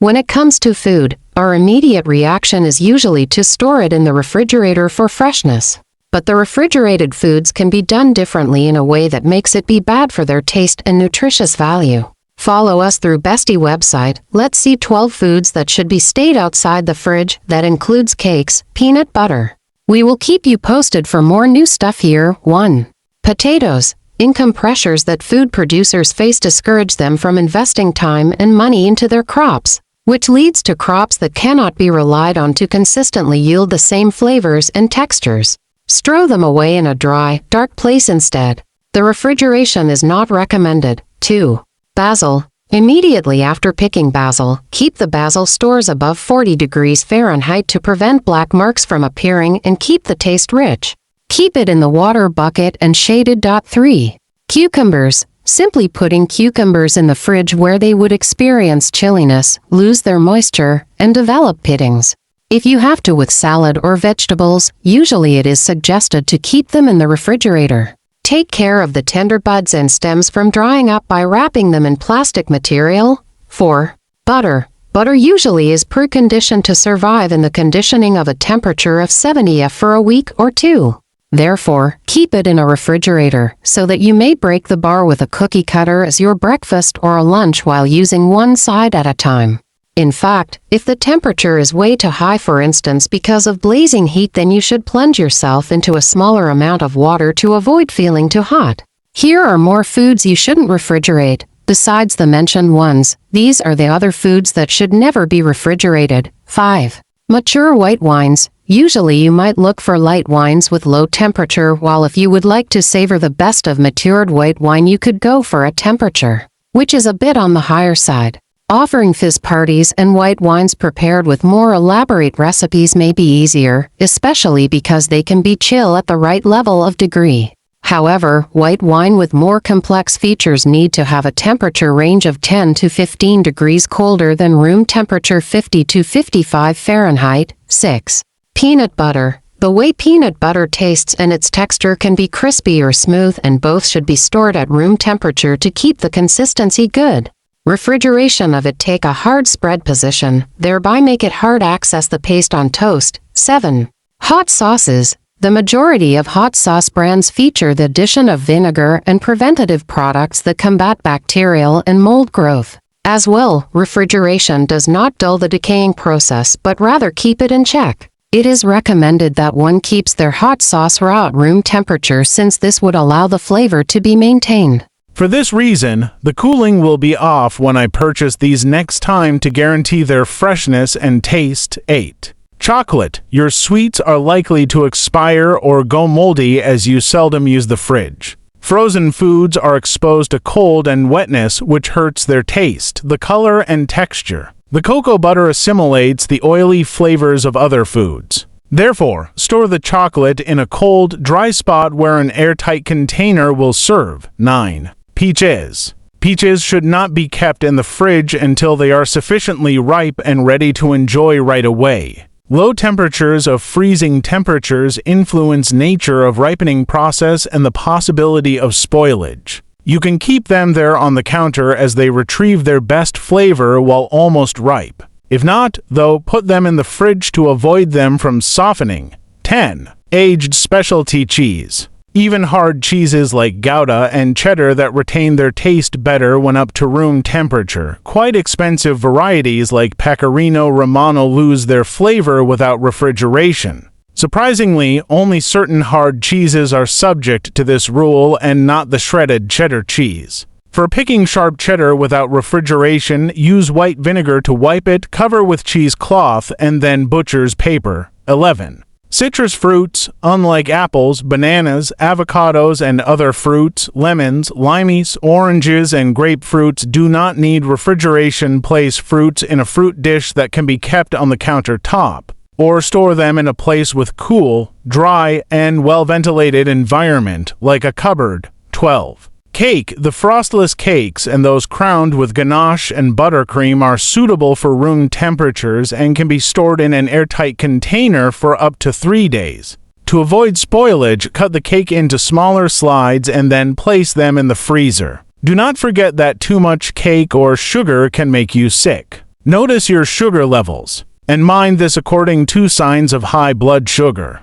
When it comes to food, our immediate reaction is usually to store it in the refrigerator for freshness. But the refrigerated foods can be done differently in a way that makes it be bad for their taste and nutritious value. Follow us through Bestie website. Let's see 12 foods that should be stayed outside the fridge. That includes cakes, peanut butter. We will keep you posted for more new stuff here. 1. Potatoes. Income pressures that food producers face discourage them from investing time and money into their crops, which leads to crops that cannot be relied on to consistently yield the same flavors and textures. Stow them away in a dry, dark place instead. The refrigeration is not recommended. 2. Basil. Immediately after picking basil, keep the basil stores above 40 degrees Fahrenheit to prevent black marks from appearing and keep the taste rich. Keep it in the water bucket and shaded. 3. Cucumbers. Simply putting cucumbers in the fridge where they would experience chilliness, lose their moisture, and develop pittings. If you have to with salad or vegetables, usually it is suggested to keep them in the refrigerator. Take care of the tender buds and stems from drying up by wrapping them in plastic material. 4. Butter. Butter usually is preconditioned to survive in the conditioning of a temperature of 70 F for a week or 2. Therefore, keep it in a refrigerator so that you may break the bar with a cookie cutter as your breakfast or a lunch while using one side at a time. In fact, if the temperature is way too high, for instance because of blazing heat, then you should plunge yourself into a smaller amount of water to avoid feeling too hot. Here are more foods you shouldn't refrigerate. Besides the mentioned ones, these are the other foods that should never be refrigerated. 5. Mature white wines. Usually you might look for light wines with low temperature, while if you would like to savor the best of matured white wine, you could go for a temperature which is a bit on the higher side. Offering fizz parties and white wines prepared with more elaborate recipes may be easier, especially because they can be chill at the right level of degree. However, white wine with more complex features need to have a temperature range of 10 to 15 degrees colder than room temperature 50 to 55 Fahrenheit. 6. Peanut butter. The way peanut butter tastes and its texture can be crispy or smooth, and both should be stored at room temperature to keep the consistency good. Refrigeration of it take a hard spread position, thereby make it hard access the paste on toast. 7. Hot sauces. The majority of hot sauce brands feature the addition of vinegar and preventative products that combat bacterial and mold growth. As well, refrigeration does not dull the decaying process but rather keep it in check. It is recommended that one keeps their hot sauce raw at room temperature, since this would allow the flavor to be maintained. For this reason, the cooling will be off when I purchase these next time to guarantee their freshness and taste. 8. Chocolate. Your sweets are likely to expire or go moldy as you seldom use the fridge. Frozen foods are exposed to cold and wetness, which hurts their taste, the color, and texture. The cocoa butter assimilates the oily flavors of other foods. Therefore, store the chocolate in a cold, dry spot where an airtight container will serve. 9. Peaches. Peaches should not be kept in the fridge until they are sufficiently ripe and ready to enjoy right away. Low temperatures of freezing temperatures influence nature of ripening process and the possibility of spoilage. You can keep them there on the counter as they retrieve their best flavor while almost ripe. If not, though, put them in the fridge to avoid them from softening. 10. Aged specialty cheese. Even hard cheeses like Gouda and cheddar that retain their taste better when up to room temperature. Quite expensive varieties like Pecorino Romano lose their flavor without refrigeration. Surprisingly, only certain hard cheeses are subject to this rule and not the shredded cheddar cheese. For picking sharp cheddar without refrigeration, use white vinegar to wipe it, cover with cheesecloth, and then butcher's paper. 11. Citrus fruits. Unlike apples, bananas, avocados, and other fruits, lemons, limes, oranges, and grapefruits do not need refrigeration. Place fruits in a fruit dish that can be kept on the countertop, or store them in a place with cool, dry, and well-ventilated environment, like a cupboard. 12. Cake. The frostless cakes and those crowned with ganache and buttercream are suitable for room temperatures and can be stored in an airtight container for up to 3 days. To avoid spoilage, cut the cake into smaller slides and then place them in the freezer. Do not forget that too much cake or sugar can make you sick. Notice your sugar levels, and mind this according to signs of high blood sugar.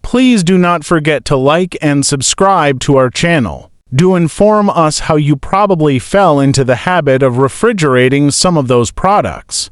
Please do not forget to like and subscribe to our channel. Do inform us how you probably fell into the habit of refrigerating some of those products.